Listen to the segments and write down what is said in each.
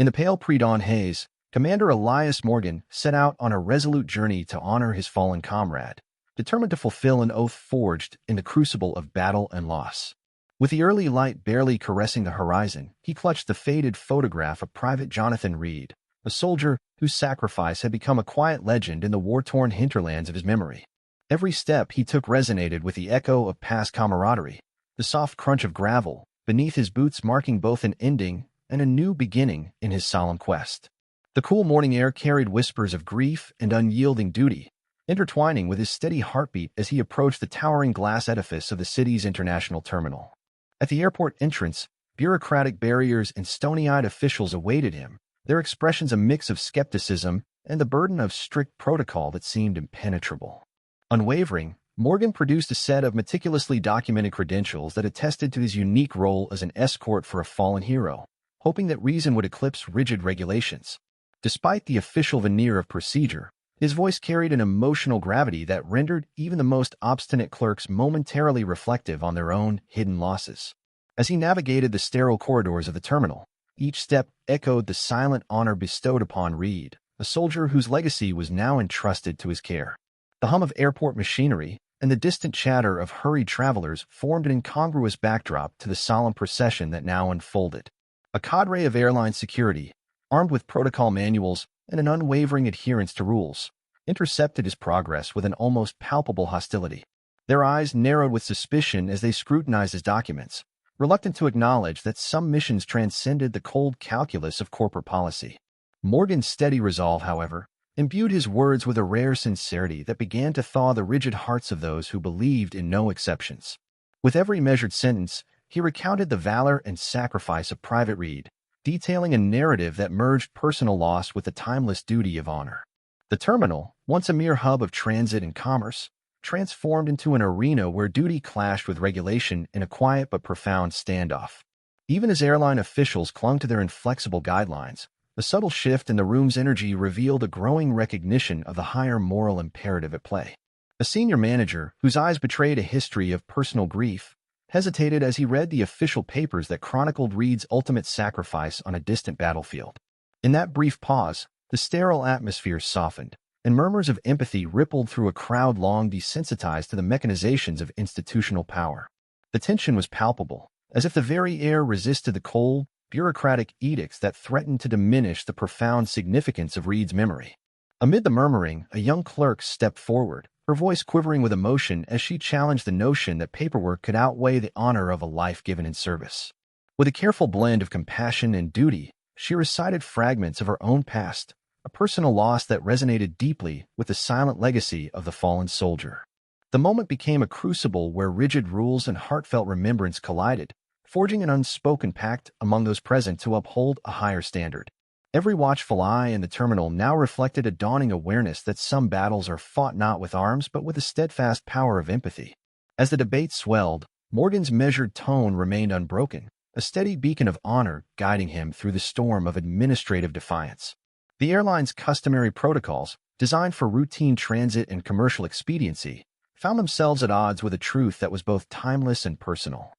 In the pale pre-dawn haze, Commander Elias Morgan set out on a resolute journey to honor his fallen comrade, determined to fulfill an oath forged in the crucible of battle and loss. With the early light barely caressing the horizon, he clutched the faded photograph of Private Jonathan Reed, a soldier whose sacrifice had become a quiet legend in the war-torn hinterlands of his memory. Every step he took resonated with the echo of past camaraderie, the soft crunch of gravel beneath his boots marking both an ending and a new beginning in his solemn quest. The cool morning air carried whispers of grief and unyielding duty, intertwining with his steady heartbeat as he approached the towering glass edifice of the city's international terminal. At the airport entrance, bureaucratic barriers and stony-eyed officials awaited him, their expressions a mix of skepticism and the burden of strict protocol that seemed impenetrable. Unwavering, Morgan produced a set of meticulously documented credentials that attested to his unique role as an escort for a fallen hero, hoping that reason would eclipse rigid regulations. Despite the official veneer of procedure, his voice carried an emotional gravity that rendered even the most obstinate clerks momentarily reflective on their own hidden losses. As he navigated the sterile corridors of the terminal, each step echoed the silent honor bestowed upon Reed, a soldier whose legacy was now entrusted to his care. The hum of airport machinery and the distant chatter of hurried travelers formed an incongruous backdrop to the solemn procession that now unfolded. A cadre of airline security, armed with protocol manuals and an unwavering adherence to rules, intercepted his progress with an almost palpable hostility. Their eyes narrowed with suspicion as they scrutinized his documents, reluctant to acknowledge that some missions transcended the cold calculus of corporate policy. Morgan's steady resolve, however, imbued his words with a rare sincerity that began to thaw the rigid hearts of those who believed in no exceptions. With every measured sentence, he recounted the valor and sacrifice of Private Reed, detailing a narrative that merged personal loss with the timeless duty of honor. The terminal, once a mere hub of transit and commerce, transformed into an arena where duty clashed with regulation in a quiet but profound standoff. Even as airline officials clung to their inflexible guidelines, the subtle shift in the room's energy revealed a growing recognition of the higher moral imperative at play. A senior manager, whose eyes betrayed a history of personal grief, hesitated as he read the official papers that chronicled Reed's ultimate sacrifice on a distant battlefield. In that brief pause, the sterile atmosphere softened, and murmurs of empathy rippled through a crowd long desensitized to the mechanizations of institutional power. The tension was palpable, as if the very air resisted the cold, bureaucratic edicts that threatened to diminish the profound significance of Reed's memory. Amid the murmuring, a young clerk stepped forward, her voice quivering with emotion as she challenged the notion that paperwork could outweigh the honor of a life given in service. With a careful blend of compassion and duty, she recited fragments of her own past, a personal loss that resonated deeply with the silent legacy of the fallen soldier. The moment became a crucible where rigid rules and heartfelt remembrance collided, forging an unspoken pact among those present to uphold a higher standard. Every watchful eye in the terminal now reflected a dawning awareness that some battles are fought not with arms but with the steadfast power of empathy. As the debate swelled, Morgan's measured tone remained unbroken, a steady beacon of honor guiding him through the storm of administrative defiance. The airline's customary protocols, designed for routine transit and commercial expediency, found themselves at odds with a truth that was both timeless and personal.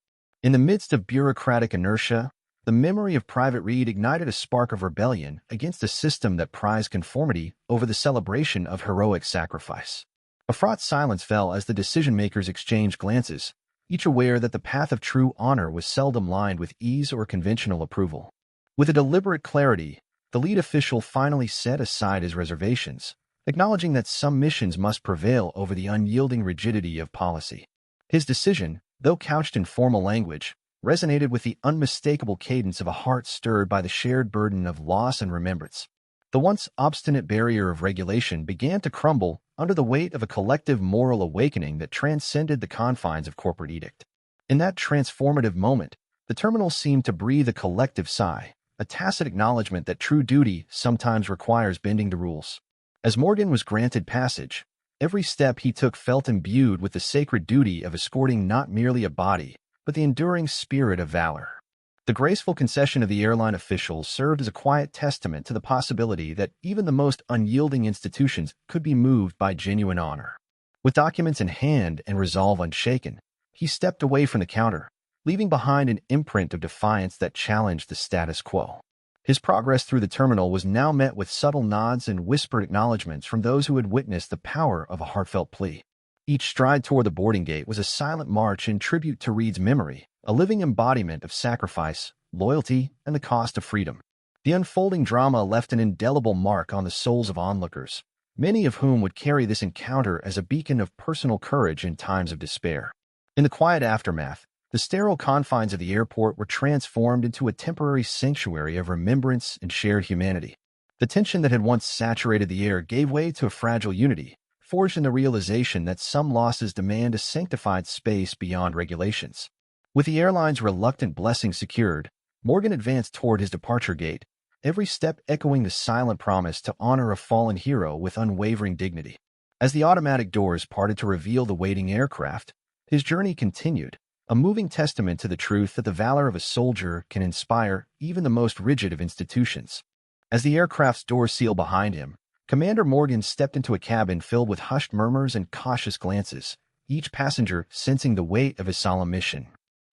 In the midst of bureaucratic inertia, the memory of Private Reed ignited a spark of rebellion against a system that prized conformity over the celebration of heroic sacrifice. A fraught silence fell as the decision-makers exchanged glances, each aware that the path of true honor was seldom lined with ease or conventional approval. With a deliberate clarity, the lead official finally set aside his reservations, acknowledging that some missions must prevail over the unyielding rigidity of policy. His decision, though couched in formal language, resonated with the unmistakable cadence of a heart stirred by the shared burden of loss and remembrance. The once obstinate barrier of regulation began to crumble under the weight of a collective moral awakening that transcended the confines of corporate edict. In that transformative moment, the terminal seemed to breathe a collective sigh, a tacit acknowledgement that true duty sometimes requires bending the rules. As Morgan was granted passage, every step he took felt imbued with the sacred duty of escorting not merely a body, but the enduring spirit of valor. The graceful concession of the airline officials served as a quiet testament to the possibility that even the most unyielding institutions could be moved by genuine honor. With documents in hand and resolve unshaken, he stepped away from the counter, leaving behind an imprint of defiance that challenged the status quo. His progress through the terminal was now met with subtle nods and whispered acknowledgments from those who had witnessed the power of a heartfelt plea. Each stride toward the boarding gate was a silent march in tribute to Reed's memory, a living embodiment of sacrifice, loyalty, and the cost of freedom. The unfolding drama left an indelible mark on the souls of onlookers, many of whom would carry this encounter as a beacon of personal courage in times of despair. In the quiet aftermath, the sterile confines of the airport were transformed into a temporary sanctuary of remembrance and shared humanity. The tension that had once saturated the air gave way to a fragile unity, forged in the realization that some losses demand a sanctified space beyond regulations. With the airline's reluctant blessing secured, Morgan advanced toward his departure gate, every step echoing the silent promise to honor a fallen hero with unwavering dignity. As the automatic doors parted to reveal the waiting aircraft, his journey continued, a moving testament to the truth that the valor of a soldier can inspire even the most rigid of institutions. As the aircraft's doors sealed behind him, Commander Morgan stepped into a cabin filled with hushed murmurs and cautious glances, each passenger sensing the weight of his solemn mission.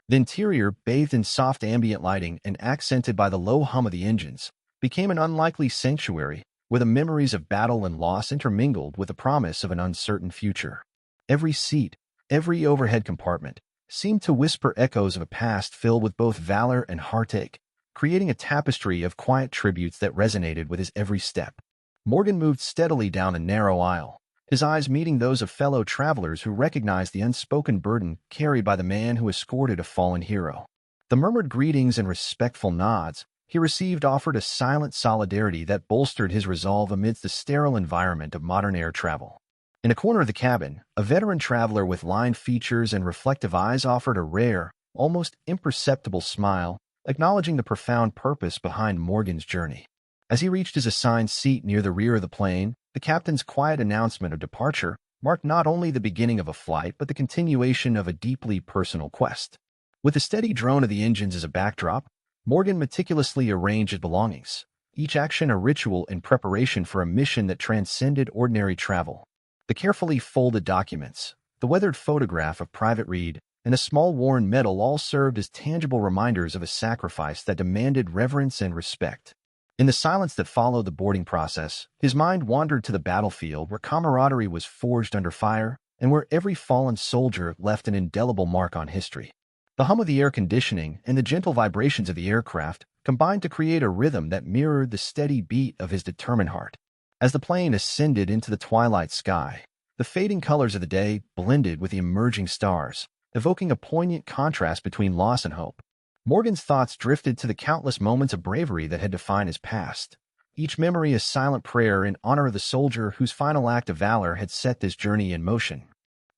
The interior, bathed in soft ambient lighting and accented by the low hum of the engines, became an unlikely sanctuary where the memories of battle and loss intermingled with the promise of an uncertain future. Every seat, every overhead compartment, seemed to whisper echoes of a past filled with both valor and heartache, creating a tapestry of quiet tributes that resonated with his every step. Morgan moved steadily down the narrow aisle, his eyes meeting those of fellow travelers who recognized the unspoken burden carried by the man who escorted a fallen hero. The murmured greetings and respectful nods he received offered a silent solidarity that bolstered his resolve amidst the sterile environment of modern air travel. In a corner of the cabin, a veteran traveler with lined features and reflective eyes offered a rare, almost imperceptible smile, acknowledging the profound purpose behind Morgan's journey. As he reached his assigned seat near the rear of the plane, the captain's quiet announcement of departure marked not only the beginning of a flight but the continuation of a deeply personal quest. With the steady drone of the engines as a backdrop, Morgan meticulously arranged his belongings, each action a ritual in preparation for a mission that transcended ordinary travel. The carefully folded documents, the weathered photograph of Private Reed, and a small worn medal all served as tangible reminders of a sacrifice that demanded reverence and respect. In the silence that followed the boarding process, his mind wandered to the battlefield where camaraderie was forged under fire and where every fallen soldier left an indelible mark on history. The hum of the air conditioning and the gentle vibrations of the aircraft combined to create a rhythm that mirrored the steady beat of his determined heart. As the plane ascended into the twilight sky, the fading colors of the day blended with the emerging stars, evoking a poignant contrast between loss and hope. Morgan's thoughts drifted to the countless moments of bravery that had defined his past, each memory a silent prayer in honor of the soldier whose final act of valor had set this journey in motion.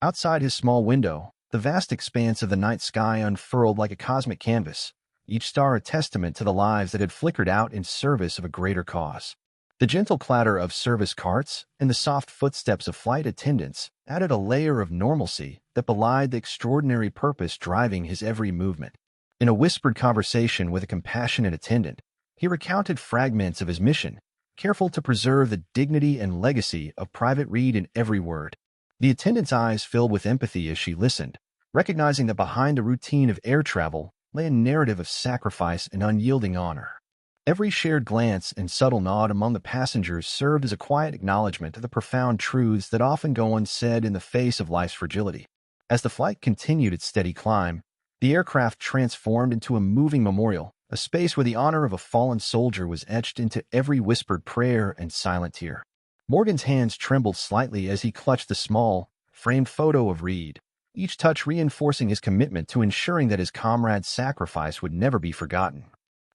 Outside his small window, the vast expanse of the night sky unfurled like a cosmic canvas, each star a testament to the lives that had flickered out in service of a greater cause. The gentle clatter of service carts and the soft footsteps of flight attendants added a layer of normalcy that belied the extraordinary purpose driving his every movement. In a whispered conversation with a compassionate attendant, he recounted fragments of his mission, careful to preserve the dignity and legacy of Private Reed in every word. The attendant's eyes filled with empathy as she listened, recognizing that behind the routine of air travel lay a narrative of sacrifice and unyielding honor. Every shared glance and subtle nod among the passengers served as a quiet acknowledgement of the profound truths that often go unsaid in the face of life's fragility. As the flight continued its steady climb, the aircraft transformed into a moving memorial, a space where the honor of a fallen soldier was etched into every whispered prayer and silent tear. Morgan's hands trembled slightly as he clutched the small, framed photo of Reed, each touch reinforcing his commitment to ensuring that his comrade's sacrifice would never be forgotten.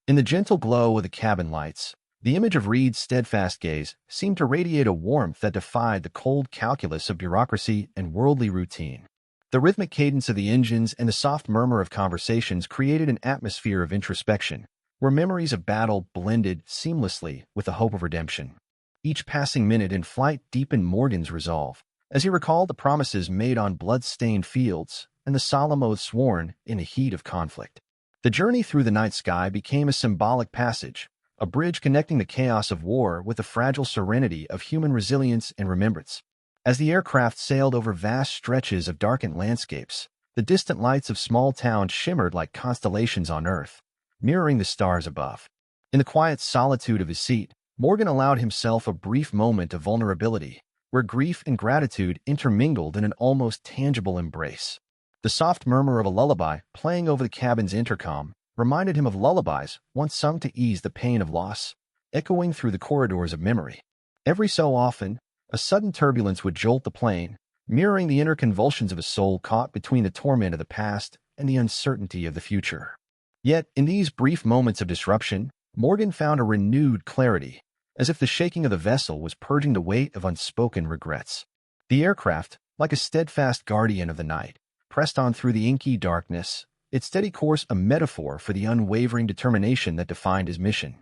In the gentle glow of the cabin lights, the image of Reed's steadfast gaze seemed to radiate a warmth that defied the cold calculus of bureaucracy and worldly routine. The rhythmic cadence of the engines and the soft murmur of conversations created an atmosphere of introspection, where memories of battle blended seamlessly with the hope of redemption. Each passing minute in flight deepened Morgan's resolve, as he recalled the promises made on blood-stained fields and the solemn oaths sworn in the heat of conflict. The journey through the night sky became a symbolic passage, a bridge connecting the chaos of war with the fragile serenity of human resilience and remembrance. As the aircraft sailed over vast stretches of darkened landscapes, the distant lights of small towns shimmered like constellations on Earth, mirroring the stars above. In the quiet solitude of his seat, Morgan allowed himself a brief moment of vulnerability, where grief and gratitude intermingled in an almost tangible embrace. The soft murmur of a lullaby playing over the cabin's intercom reminded him of lullabies once sung to ease the pain of loss, echoing through the corridors of memory. Every so often, a sudden turbulence would jolt the plane, mirroring the inner convulsions of a soul caught between the torment of the past and the uncertainty of the future. Yet, in these brief moments of disruption, Morgan found a renewed clarity, as if the shaking of the vessel was purging the weight of unspoken regrets. The aircraft, like a steadfast guardian of the night, pressed on through the inky darkness, its steady course a metaphor for the unwavering determination that defined his mission.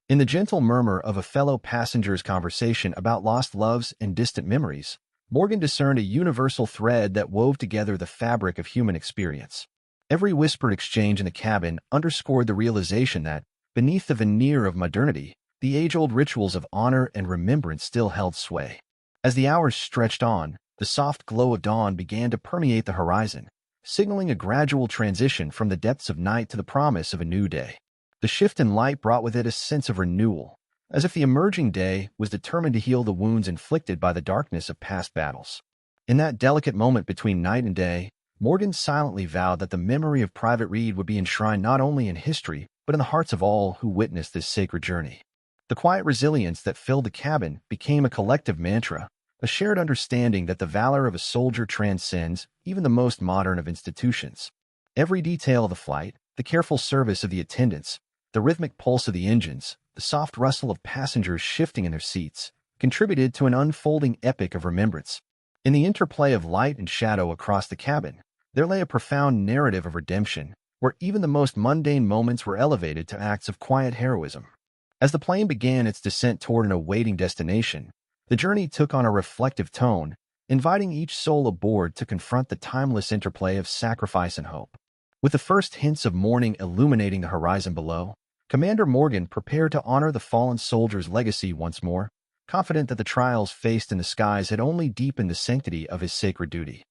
In the gentle murmur of a fellow passenger's conversation about lost loves and distant memories, Morgan discerned a universal thread that wove together the fabric of human experience. Every whispered exchange in the cabin underscored the realization that, beneath the veneer of modernity, the age-old rituals of honor and remembrance still held sway. As the hours stretched on, the soft glow of dawn began to permeate the horizon, signaling a gradual transition from the depths of night to the promise of a new day. The shift in light brought with it a sense of renewal, as if the emerging day was determined to heal the wounds inflicted by the darkness of past battles. In that delicate moment between night and day, Morgan silently vowed that the memory of Private Reed would be enshrined not only in history, but in the hearts of all who witnessed this sacred journey. The quiet resilience that filled the cabin became a collective mantra, a shared understanding that the valor of a soldier transcends even the most modern of institutions. Every detail of the flight, the careful service of the attendants, the rhythmic pulse of the engines, the soft rustle of passengers shifting in their seats, contributed to an unfolding epic of remembrance. In the interplay of light and shadow across the cabin, there lay a profound narrative of redemption, where even the most mundane moments were elevated to acts of quiet heroism. As the plane began its descent toward an awaiting destination, the journey took on a reflective tone, inviting each soul aboard to confront the timeless interplay of sacrifice and hope. With the first hints of morning illuminating the horizon below, Commander Morgan prepared to honor the fallen soldier's legacy once more, confident that the trials faced in the skies had only deepened the sanctity of his sacred duty.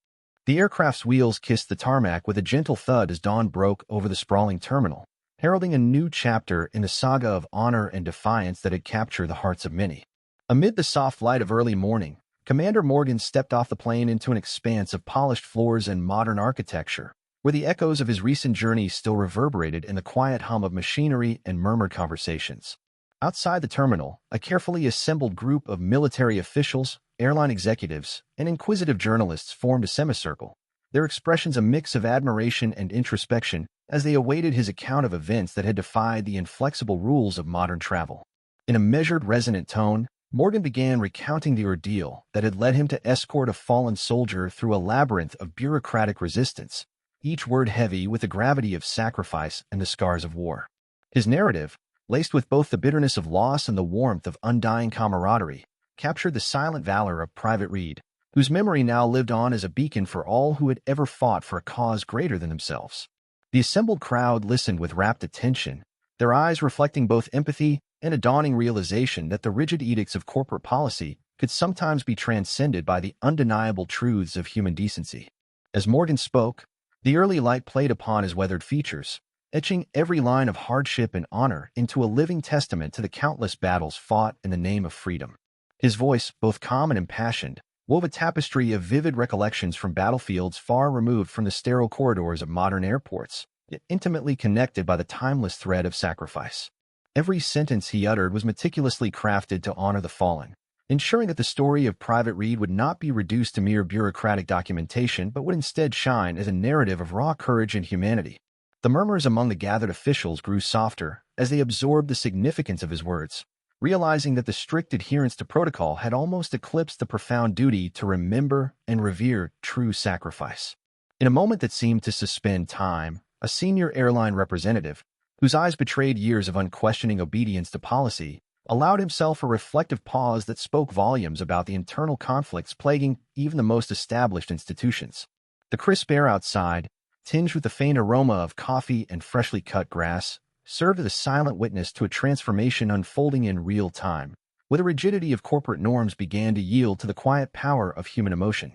The aircraft's wheels kissed the tarmac with a gentle thud as dawn broke over the sprawling terminal, heralding a new chapter in the saga of honor and defiance that had captured the hearts of many. Amid the soft light of early morning, Commander Morgan stepped off the plane into an expanse of polished floors and modern architecture, where the echoes of his recent journey still reverberated in the quiet hum of machinery and murmured conversations. Outside the terminal, a carefully assembled group of military officials, airline executives, and inquisitive journalists formed a semicircle, their expressions a mix of admiration and introspection as they awaited his account of events that had defied the inflexible rules of modern travel. In a measured, resonant tone, Morgan began recounting the ordeal that had led him to escort a fallen soldier through a labyrinth of bureaucratic resistance, each word heavy with the gravity of sacrifice and the scars of war. His narrative, laced with both the bitterness of loss and the warmth of undying camaraderie, captured the silent valor of Private Reed, whose memory now lived on as a beacon for all who had ever fought for a cause greater than themselves. The assembled crowd listened with rapt attention, their eyes reflecting both empathy and a dawning realization that the rigid edicts of corporate policy could sometimes be transcended by the undeniable truths of human decency. As Morgan spoke, the early light played upon his weathered features, etching every line of hardship and honor into a living testament to the countless battles fought in the name of freedom. His voice, both calm and impassioned, wove a tapestry of vivid recollections from battlefields far removed from the sterile corridors of modern airports, yet intimately connected by the timeless thread of sacrifice. Every sentence he uttered was meticulously crafted to honor the fallen, ensuring that the story of Private Reed would not be reduced to mere bureaucratic documentation but would instead shine as a narrative of raw courage and humanity. The murmurs among the gathered officials grew softer as they absorbed the significance of his words, realizing that the strict adherence to protocol had almost eclipsed the profound duty to remember and revere true sacrifice. In a moment that seemed to suspend time, a senior airline representative, whose eyes betrayed years of unquestioning obedience to policy, allowed himself a reflective pause that spoke volumes about the internal conflicts plaguing even the most established institutions. The crisp air outside, tinged with the faint aroma of coffee and freshly cut grass, served as a silent witness to a transformation unfolding in real time, where the rigidity of corporate norms began to yield to the quiet power of human emotion.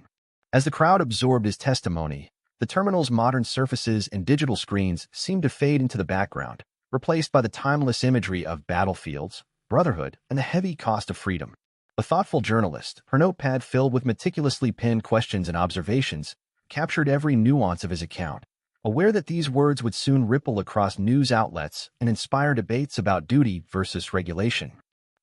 As the crowd absorbed his testimony, the terminal's modern surfaces and digital screens seemed to fade into the background, replaced by the timeless imagery of battlefields, brotherhood, and the heavy cost of freedom. A thoughtful journalist, her notepad filled with meticulously penned questions and observations, captured every nuance of his account, aware that these words would soon ripple across news outlets and inspire debates about duty versus regulation.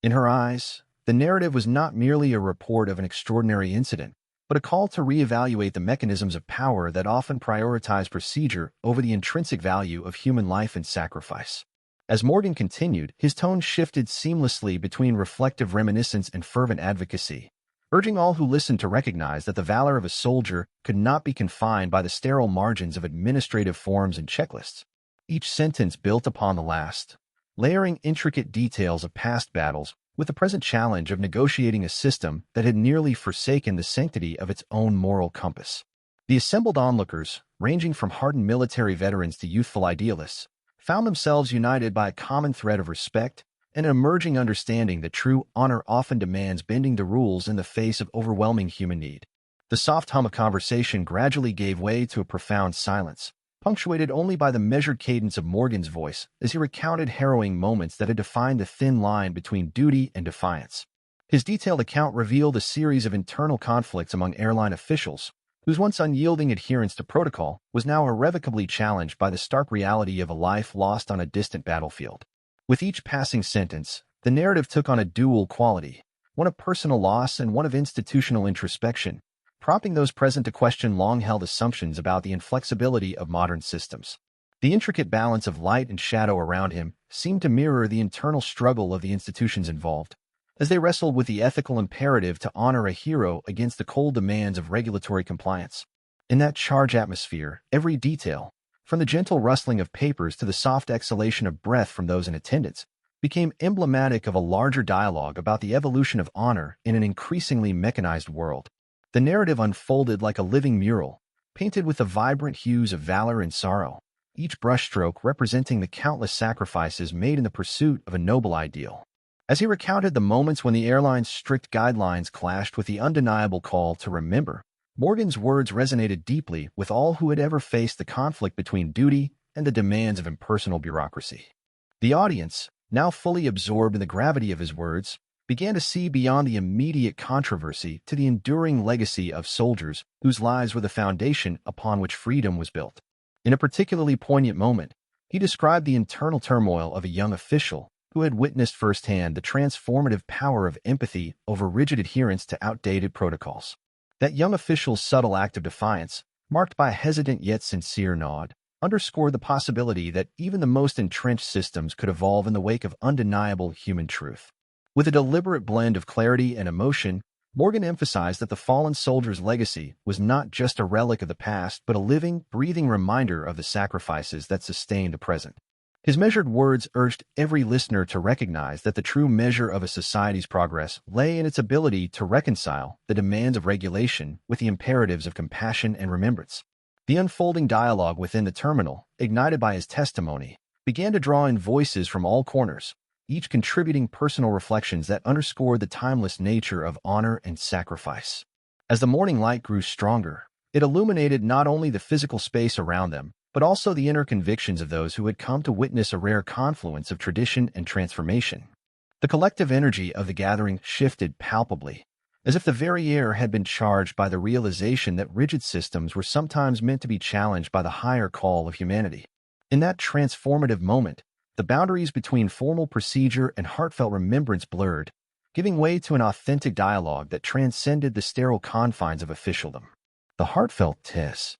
In her eyes, the narrative was not merely a report of an extraordinary incident, but a call to reevaluate the mechanisms of power that often prioritize procedure over the intrinsic value of human life and sacrifice. As Morgan continued, his tone shifted seamlessly between reflective reminiscence and fervent advocacy, urging all who listened to recognize that the valor of a soldier could not be confined by the sterile margins of administrative forms and checklists. Each sentence built upon the last, layering intricate details of past battles with the present challenge of negotiating a system that had nearly forsaken the sanctity of its own moral compass. The assembled onlookers, ranging from hardened military veterans to youthful idealists, found themselves united by a common thread of respect and an emerging understanding that true honor often demands bending the rules in the face of overwhelming human need. The soft hum of conversation gradually gave way to a profound silence, punctuated only by the measured cadence of Morgan's voice as he recounted harrowing moments that had defined the thin line between duty and defiance. His detailed account revealed a series of internal conflicts among airline officials, whose once unyielding adherence to protocol was now irrevocably challenged by the stark reality of a life lost on a distant battlefield. With each passing sentence, the narrative took on a dual quality, one of personal loss and one of institutional introspection, prompting those present to question long-held assumptions about the inflexibility of modern systems. The intricate balance of light and shadow around him seemed to mirror the internal struggle of the institutions involved, as they wrestled with the ethical imperative to honor a hero against the cold demands of regulatory compliance. In that charged atmosphere, every detail, from the gentle rustling of papers to the soft exhalation of breath from those in attendance, became emblematic of a larger dialogue about the evolution of honor in an increasingly mechanized world. The narrative unfolded like a living mural, painted with the vibrant hues of valor and sorrow, each brushstroke representing the countless sacrifices made in the pursuit of a noble ideal. As he recounted the moments when the airline's strict guidelines clashed with the undeniable call to remember, Morgan's words resonated deeply with all who had ever faced the conflict between duty and the demands of impersonal bureaucracy. The audience, now fully absorbed in the gravity of his words, began to see beyond the immediate controversy to the enduring legacy of soldiers whose lives were the foundation upon which freedom was built. In a particularly poignant moment, he described the internal turmoil of a young official who had witnessed firsthand the transformative power of empathy over rigid adherence to outdated protocols. That young official's subtle act of defiance, marked by a hesitant yet sincere nod, underscored the possibility that even the most entrenched systems could evolve in the wake of undeniable human truth. With a deliberate blend of clarity and emotion, Morgan emphasized that the fallen soldier's legacy was not just a relic of the past, but a living, breathing reminder of the sacrifices that sustained the present. His measured words urged every listener to recognize that the true measure of a society's progress lay in its ability to reconcile the demands of regulation with the imperatives of compassion and remembrance. The unfolding dialogue within the terminal, ignited by his testimony, began to draw in voices from all corners, each contributing personal reflections that underscored the timeless nature of honor and sacrifice. As the morning light grew stronger, it illuminated not only the physical space around them, but also the inner convictions of those who had come to witness a rare confluence of tradition and transformation. The collective energy of the gathering shifted palpably, as if the very air had been charged by the realization that rigid systems were sometimes meant to be challenged by the higher call of humanity. In that transformative moment, the boundaries between formal procedure and heartfelt remembrance blurred, giving way to an authentic dialogue that transcended the sterile confines of officialdom. The heartfelt test.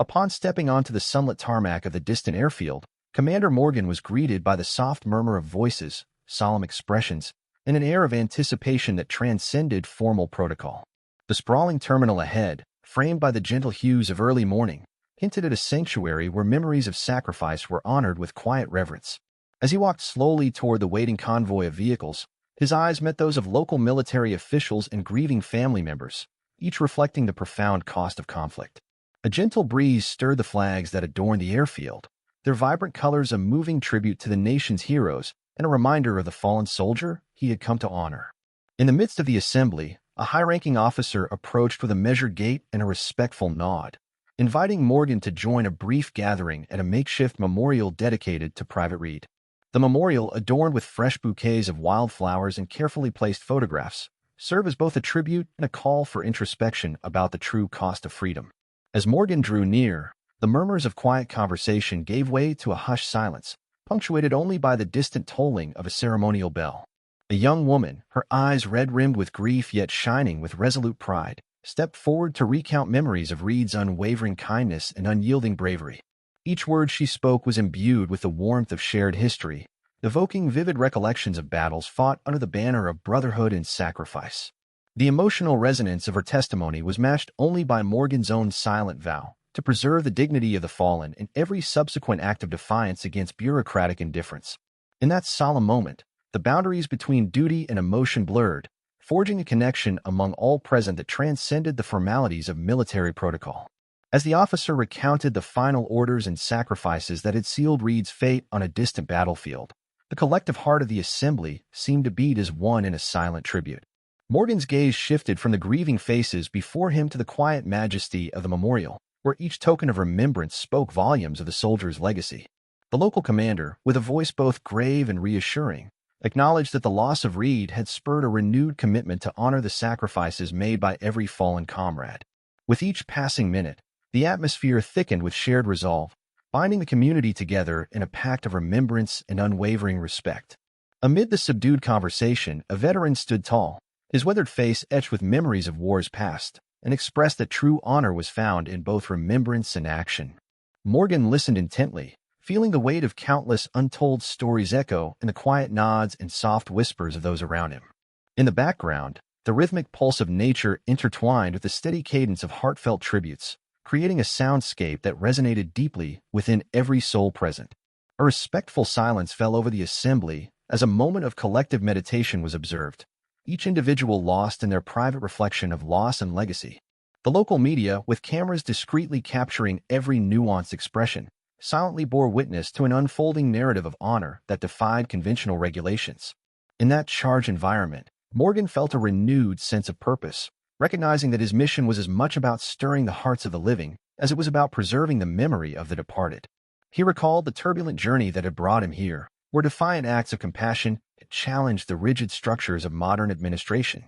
Upon stepping onto the sunlit tarmac of the distant airfield, Commander Morgan was greeted by the soft murmur of voices, solemn expressions, and an air of anticipation that transcended formal protocol. The sprawling terminal ahead, framed by the gentle hues of early morning, hinted at a sanctuary where memories of sacrifice were honored with quiet reverence. As he walked slowly toward the waiting convoy of vehicles, his eyes met those of local military officials and grieving family members, each reflecting the profound cost of conflict. A gentle breeze stirred the flags that adorned the airfield, their vibrant colors a moving tribute to the nation's heroes and a reminder of the fallen soldier he had come to honor. In the midst of the assembly, a high-ranking officer approached with a measured gait and a respectful nod, inviting Morgan to join a brief gathering at a makeshift memorial dedicated to Private Reed. The memorial, adorned with fresh bouquets of wildflowers and carefully placed photographs, serve as both a tribute and a call for introspection about the true cost of freedom. As Morgan drew near, the murmurs of quiet conversation gave way to a hushed silence, punctuated only by the distant tolling of a ceremonial bell. A young woman, her eyes red-rimmed with grief yet shining with resolute pride, stepped forward to recount memories of Reed's unwavering kindness and unyielding bravery. Each word she spoke was imbued with the warmth of shared history, evoking vivid recollections of battles fought under the banner of brotherhood and sacrifice. The emotional resonance of her testimony was matched only by Morgan's own silent vow to preserve the dignity of the fallen in every subsequent act of defiance against bureaucratic indifference. In that solemn moment, the boundaries between duty and emotion blurred, forging a connection among all present that transcended the formalities of military protocol. As the officer recounted the final orders and sacrifices that had sealed Reed's fate on a distant battlefield, the collective heart of the assembly seemed to beat as one in a silent tribute. Morgan's gaze shifted from the grieving faces before him to the quiet majesty of the memorial, where each token of remembrance spoke volumes of the soldier's legacy. The local commander, with a voice both grave and reassuring, acknowledged that the loss of Reed had spurred a renewed commitment to honor the sacrifices made by every fallen comrade. With each passing minute, the atmosphere thickened with shared resolve, binding the community together in a pact of remembrance and unwavering respect. Amid the subdued conversation, a veteran stood tall, his weathered face etched with memories of wars past, and expressed that true honor was found in both remembrance and action. Morgan listened intently, feeling the weight of countless untold stories echo in the quiet nods and soft whispers of those around him. In the background, the rhythmic pulse of nature intertwined with the steady cadence of heartfelt tributes, creating a soundscape that resonated deeply within every soul present. A respectful silence fell over the assembly as a moment of collective meditation was observed, each individual lost in their private reflection of loss and legacy. The local media, with cameras discreetly capturing every nuanced expression, silently bore witness to an unfolding narrative of honor that defied conventional regulations. In that charged environment, Morgan felt a renewed sense of purpose, recognizing that his mission was as much about stirring the hearts of the living as it was about preserving the memory of the departed. He recalled the turbulent journey that had brought him here, where defiant acts of compassion had challenged the rigid structures of modern administration.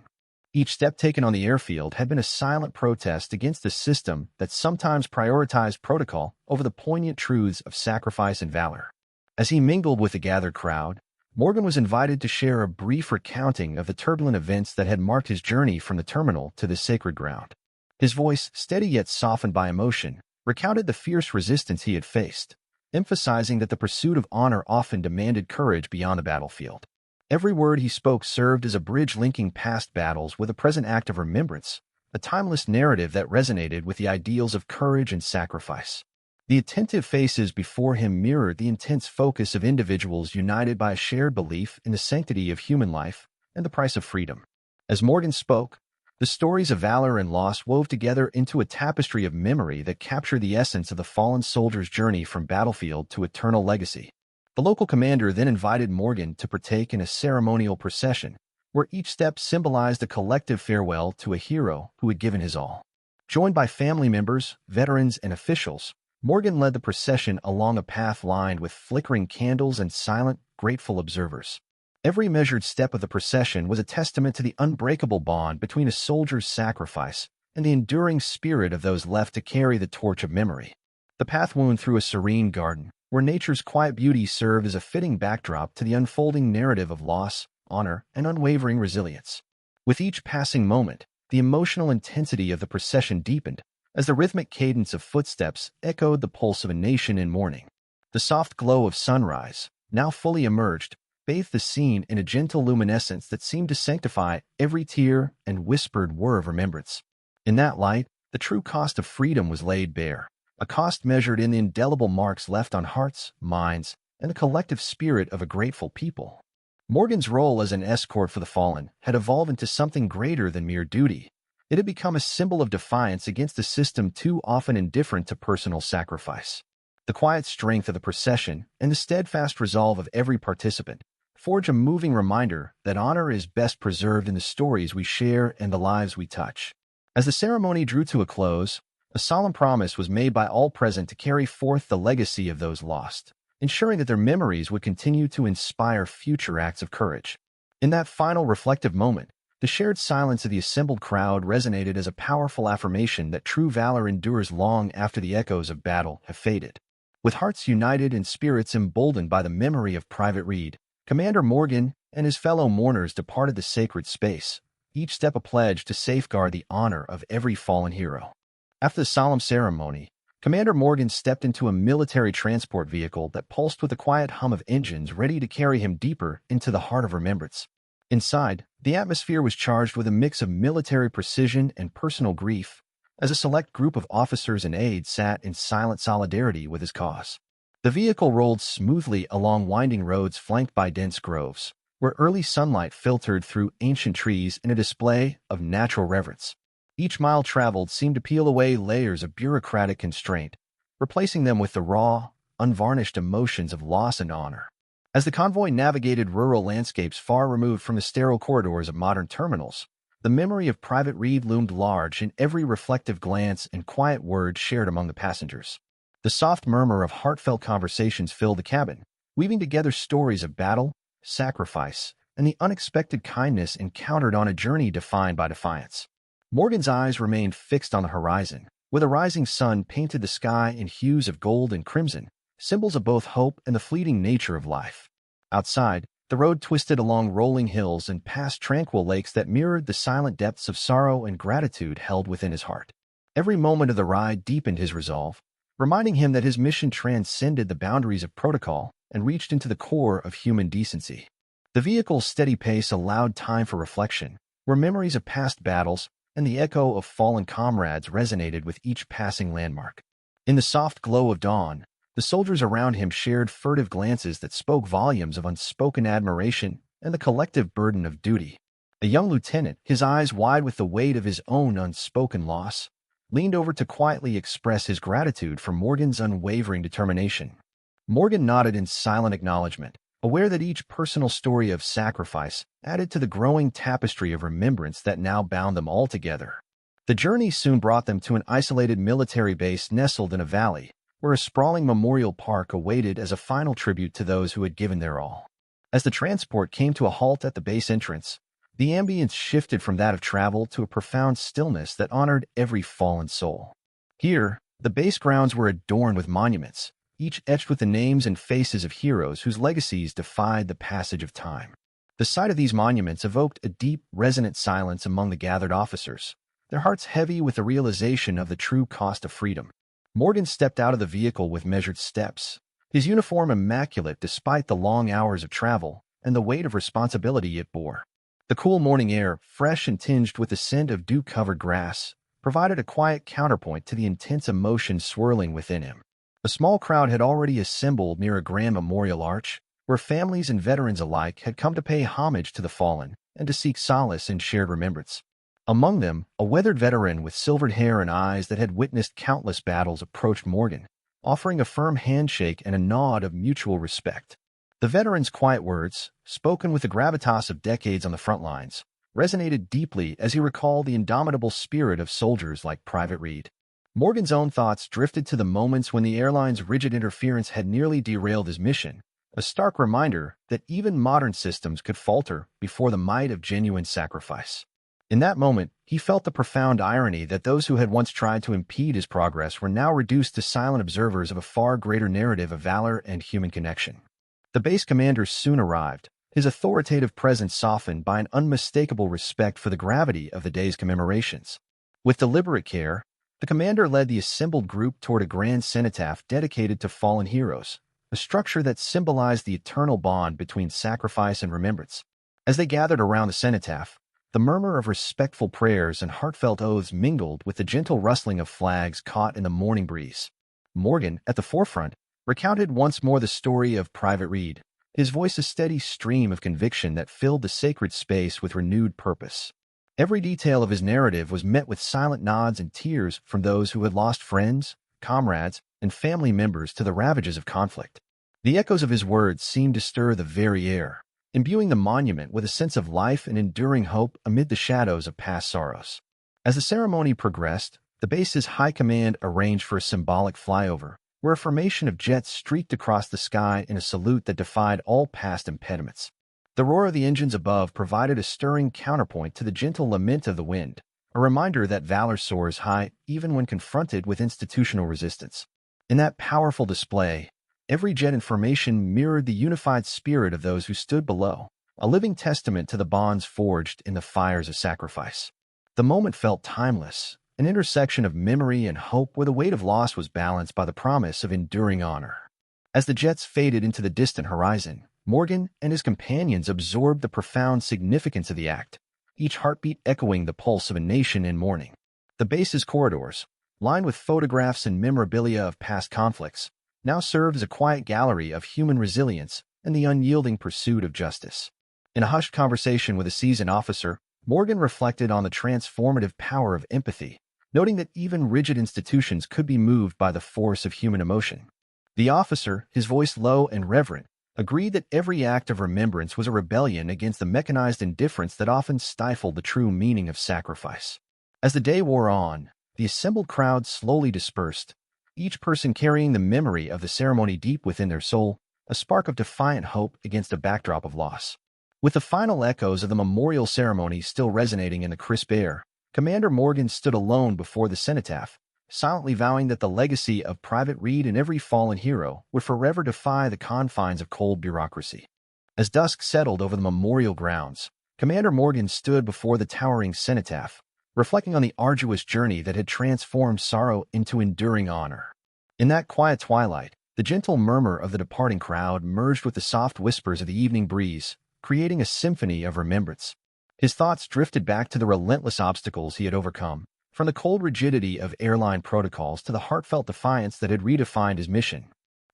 Each step taken on the airfield had been a silent protest against the system that sometimes prioritized protocol over the poignant truths of sacrifice and valor. As he mingled with the gathered crowd, Morgan was invited to share a brief recounting of the turbulent events that had marked his journey from the terminal to the sacred ground. His voice, steady yet softened by emotion, recounted the fierce resistance he had faced, emphasizing that the pursuit of honor often demanded courage beyond the battlefield. Every word he spoke served as a bridge linking past battles with a present act of remembrance, a timeless narrative that resonated with the ideals of courage and sacrifice. The attentive faces before him mirrored the intense focus of individuals united by a shared belief in the sanctity of human life and the price of freedom. As Morgan spoke, the stories of valor and loss wove together into a tapestry of memory that captured the essence of the fallen soldier's journey from battlefield to eternal legacy. The local commander then invited Morgan to partake in a ceremonial procession, where each step symbolized a collective farewell to a hero who had given his all. Joined by family members, veterans, and officials, Morgan led the procession along a path lined with flickering candles and silent, grateful observers. Every measured step of the procession was a testament to the unbreakable bond between a soldier's sacrifice and the enduring spirit of those left to carry the torch of memory. The path wound through a serene garden, where nature's quiet beauty served as a fitting backdrop to the unfolding narrative of loss, honor, and unwavering resilience. With each passing moment, the emotional intensity of the procession deepened, as the rhythmic cadence of footsteps echoed the pulse of a nation in mourning. The soft glow of sunrise, now fully emerged, bathed the scene in a gentle luminescence that seemed to sanctify every tear and whispered whir of remembrance. In that light, the true cost of freedom was laid bare, a cost measured in the indelible marks left on hearts, minds, and the collective spirit of a grateful people. Morgan's role as an escort for the fallen had evolved into something greater than mere duty. It had become a symbol of defiance against a system too often indifferent to personal sacrifice. The quiet strength of the procession and the steadfast resolve of every participant forge a moving reminder that honor is best preserved in the stories we share and the lives we touch. As the ceremony drew to a close, a solemn promise was made by all present to carry forth the legacy of those lost, ensuring that their memories would continue to inspire future acts of courage. In that final reflective moment, the shared silence of the assembled crowd resonated as a powerful affirmation that true valor endures long after the echoes of battle have faded. With hearts united and spirits emboldened by the memory of Private Reed, Commander Morgan and his fellow mourners departed the sacred space, each step a pledge to safeguard the honor of every fallen hero. After the solemn ceremony, Commander Morgan stepped into a military transport vehicle that pulsed with the quiet hum of engines ready to carry him deeper into the heart of remembrance. Inside, the atmosphere was charged with a mix of military precision and personal grief, as a select group of officers and aides sat in silent solidarity with his cause. The vehicle rolled smoothly along winding roads flanked by dense groves, where early sunlight filtered through ancient trees in a display of natural reverence. Each mile traveled seemed to peel away layers of bureaucratic constraint, replacing them with the raw, unvarnished emotions of loss and honor. As the convoy navigated rural landscapes far removed from the sterile corridors of modern terminals, the memory of Private Reed loomed large in every reflective glance and quiet word shared among the passengers. The soft murmur of heartfelt conversations filled the cabin, weaving together stories of battle, sacrifice, and the unexpected kindness encountered on a journey defined by defiance. Morgan's eyes remained fixed on the horizon, where the rising sun painted the sky in hues of gold and crimson, symbols of both hope and the fleeting nature of life. Outside, the road twisted along rolling hills and past tranquil lakes that mirrored the silent depths of sorrow and gratitude held within his heart. Every moment of the ride deepened his resolve, reminding him that his mission transcended the boundaries of protocol and reached into the core of human decency. The vehicle's steady pace allowed time for reflection, where memories of past battles and the echo of fallen comrades resonated with each passing landmark. In the soft glow of dawn, the soldiers around him shared furtive glances that spoke volumes of unspoken admiration and the collective burden of duty. A young lieutenant, his eyes wide with the weight of his own unspoken loss, leaned over to quietly express his gratitude for Morgan's unwavering determination. Morgan nodded in silent acknowledgement, aware that each personal story of sacrifice added to the growing tapestry of remembrance that now bound them all together. The journey soon brought them to an isolated military base nestled in a valley, where a sprawling memorial park awaited as a final tribute to those who had given their all. As the transport came to a halt at the base entrance, the ambience shifted from that of travel to a profound stillness that honored every fallen soul. Here, the base grounds were adorned with monuments, each etched with the names and faces of heroes whose legacies defied the passage of time. The sight of these monuments evoked a deep, resonant silence among the gathered officers, their hearts heavy with the realization of the true cost of freedom. Morgan stepped out of the vehicle with measured steps, his uniform immaculate despite the long hours of travel and the weight of responsibility it bore. The cool morning air, fresh and tinged with the scent of dew-covered grass, provided a quiet counterpoint to the intense emotion swirling within him. A small crowd had already assembled near a grand memorial arch, where families and veterans alike had come to pay homage to the fallen and to seek solace in shared remembrance. Among them, a weathered veteran with silvered hair and eyes that had witnessed countless battles approached Morgan, offering a firm handshake and a nod of mutual respect. The veteran's quiet words, spoken with the gravitas of decades on the front lines, resonated deeply as he recalled the indomitable spirit of soldiers like Private Reed. Morgan's own thoughts drifted to the moments when the airline's rigid interference had nearly derailed his mission, a stark reminder that even modern systems could falter before the might of genuine sacrifice. In that moment, he felt the profound irony that those who had once tried to impede his progress were now reduced to silent observers of a far greater narrative of valor and human connection. The base commander soon arrived, his authoritative presence softened by an unmistakable respect for the gravity of the day's commemorations. With deliberate care, the commander led the assembled group toward a grand cenotaph dedicated to fallen heroes, a structure that symbolized the eternal bond between sacrifice and remembrance. As they gathered around the cenotaph, the murmur of respectful prayers and heartfelt oaths mingled with the gentle rustling of flags caught in the morning breeze. Morgan, at the forefront, recounted once more the story of Private Reed, his voice a steady stream of conviction that filled the sacred space with renewed purpose. Every detail of his narrative was met with silent nods and tears from those who had lost friends, comrades, and family members to the ravages of conflict. The echoes of his words seemed to stir the very air, imbuing the monument with a sense of life and enduring hope amid the shadows of past sorrows. As the ceremony progressed, the base's high command arranged for a symbolic flyover, where a formation of jets streaked across the sky in a salute that defied all past impediments. The roar of the engines above provided a stirring counterpoint to the gentle lament of the wind, a reminder that valor soars high even when confronted with institutional resistance. In that powerful display, every jet in formation mirrored the unified spirit of those who stood below, a living testament to the bonds forged in the fires of sacrifice. The moment felt timeless, an intersection of memory and hope where the weight of loss was balanced by the promise of enduring honor. As the jets faded into the distant horizon, Morgan and his companions absorbed the profound significance of the act, each heartbeat echoing the pulse of a nation in mourning. The base's corridors, lined with photographs and memorabilia of past conflicts, now served as a quiet gallery of human resilience and the unyielding pursuit of justice. In a hushed conversation with a seasoned officer, Morgan reflected on the transformative power of empathy, noting that even rigid institutions could be moved by the force of human emotion. The officer, his voice low and reverent, agreed that every act of remembrance was a rebellion against the mechanized indifference that often stifled the true meaning of sacrifice. As the day wore on, the assembled crowd slowly dispersed, each person carrying the memory of the ceremony deep within their soul, a spark of defiant hope against a backdrop of loss. With the final echoes of the memorial ceremony still resonating in the crisp air, Commander Morgan stood alone before the cenotaph, silently vowing that the legacy of Private Reed and every fallen hero would forever defy the confines of cold bureaucracy. As dusk settled over the memorial grounds, Commander Morgan stood before the towering cenotaph, reflecting on the arduous journey that had transformed sorrow into enduring honor. In that quiet twilight, the gentle murmur of the departing crowd merged with the soft whispers of the evening breeze, creating a symphony of remembrance. His thoughts drifted back to the relentless obstacles he had overcome, from the cold rigidity of airline protocols to the heartfelt defiance that had redefined his mission.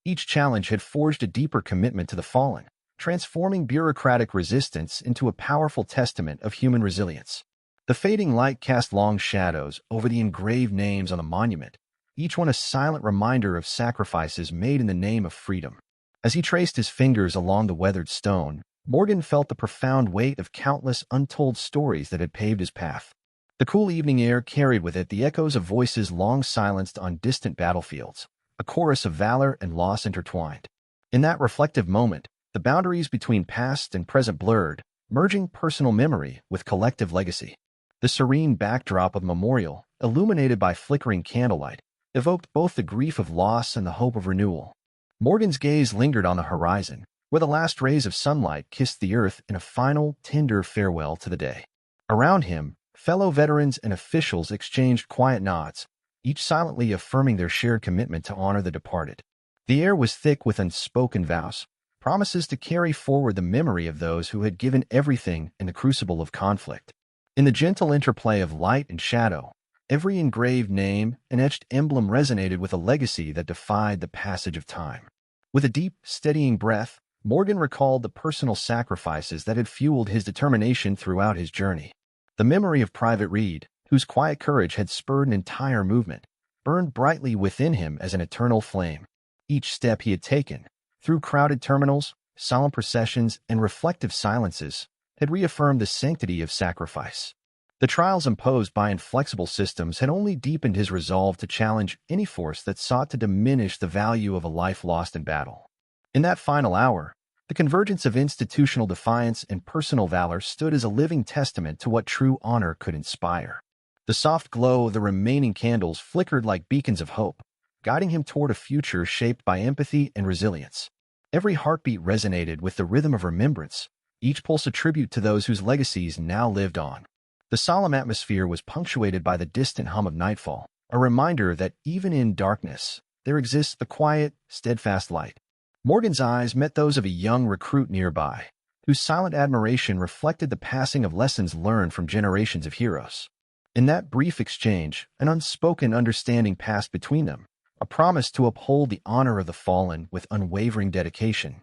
Each challenge had forged a deeper commitment to the fallen, transforming bureaucratic resistance into a powerful testament of human resilience. The fading light cast long shadows over the engraved names on the monument, each one a silent reminder of sacrifices made in the name of freedom. As he traced his fingers along the weathered stone, Morgan felt the profound weight of countless untold stories that had paved his path. The cool evening air carried with it the echoes of voices long silenced on distant battlefields, a chorus of valor and loss intertwined. In that reflective moment, the boundaries between past and present blurred, merging personal memory with collective legacy. The serene backdrop of the memorial, illuminated by flickering candlelight, evoked both the grief of loss and the hope of renewal. Morgan's gaze lingered on the horizon, where the last rays of sunlight kissed the earth in a final, tender farewell to the day. Around him, fellow veterans and officials exchanged quiet nods, each silently affirming their shared commitment to honor the departed. The air was thick with unspoken vows, promises to carry forward the memory of those who had given everything in the crucible of conflict. In the gentle interplay of light and shadow, every engraved name and etched emblem resonated with a legacy that defied the passage of time. With a deep, steadying breath, Morgan recalled the personal sacrifices that had fueled his determination throughout his journey. The memory of Private Reed, whose quiet courage had spurred an entire movement, burned brightly within him as an eternal flame. Each step he had taken, through crowded terminals, solemn processions, and reflective silences, had reaffirmed the sanctity of sacrifice. The trials imposed by inflexible systems had only deepened his resolve to challenge any force that sought to diminish the value of a life lost in battle. In that final hour, the convergence of institutional defiance and personal valor stood as a living testament to what true honor could inspire. The soft glow of the remaining candles flickered like beacons of hope, guiding him toward a future shaped by empathy and resilience. Every heartbeat resonated with the rhythm of remembrance, each pulse a tribute to those whose legacies now lived on. The solemn atmosphere was punctuated by the distant hum of nightfall, a reminder that even in darkness, there exists the quiet, steadfast light. Morgan's eyes met those of a young recruit nearby, whose silent admiration reflected the passing of lessons learned from generations of heroes. In that brief exchange, an unspoken understanding passed between them, a promise to uphold the honor of the fallen with unwavering dedication.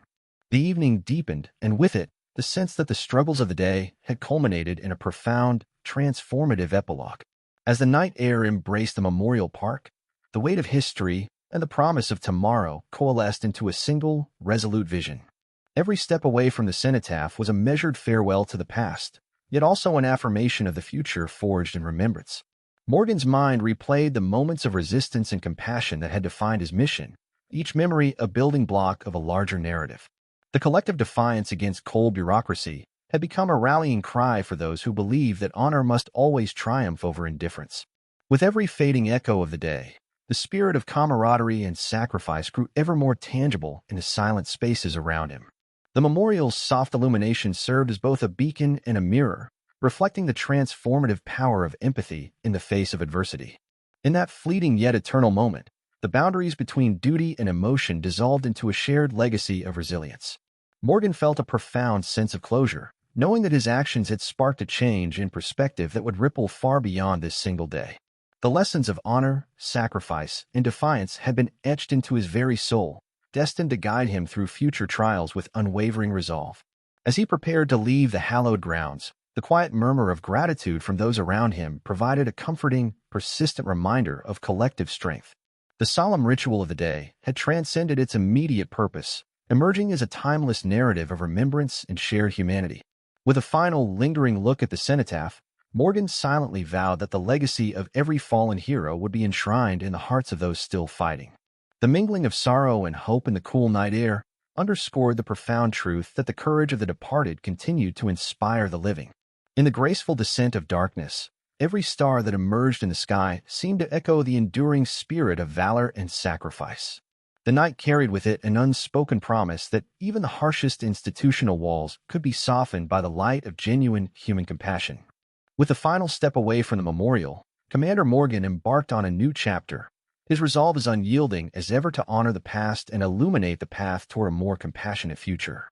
The evening deepened, and with it, the sense that the struggles of the day had culminated in a profound, transformative epilogue. As the night air embraced the memorial park, the weight of history and the promise of tomorrow coalesced into a single, resolute vision. Every step away from the cenotaph was a measured farewell to the past, yet also an affirmation of the future forged in remembrance. Morgan's mind replayed the moments of resistance and compassion that had defined his mission, each memory a building block of a larger narrative. The collective defiance against cold bureaucracy had become a rallying cry for those who believe that honor must always triumph over indifference. With every fading echo of the day, the spirit of camaraderie and sacrifice grew ever more tangible in the silent spaces around him. The memorial's soft illumination served as both a beacon and a mirror, reflecting the transformative power of empathy in the face of adversity. In that fleeting yet eternal moment, the boundaries between duty and emotion dissolved into a shared legacy of resilience. Morgan felt a profound sense of closure, knowing that his actions had sparked a change in perspective that would ripple far beyond this single day. The lessons of honor, sacrifice, and defiance had been etched into his very soul, destined to guide him through future trials with unwavering resolve. As he prepared to leave the hallowed grounds, the quiet murmur of gratitude from those around him provided a comforting, persistent reminder of collective strength. The solemn ritual of the day had transcended its immediate purpose, emerging as a timeless narrative of remembrance and shared humanity. With a final, lingering look at the cenotaph, Morgan silently vowed that the legacy of every fallen hero would be enshrined in the hearts of those still fighting. The mingling of sorrow and hope in the cool night air underscored the profound truth that the courage of the departed continued to inspire the living. In the graceful descent of darkness, every star that emerged in the sky seemed to echo the enduring spirit of valor and sacrifice. The night carried with it an unspoken promise that even the harshest institutional walls could be softened by the light of genuine human compassion. With the final step away from the memorial, Commander Morgan embarked on a new chapter, his resolve as unyielding as ever to honor the past and illuminate the path toward a more compassionate future.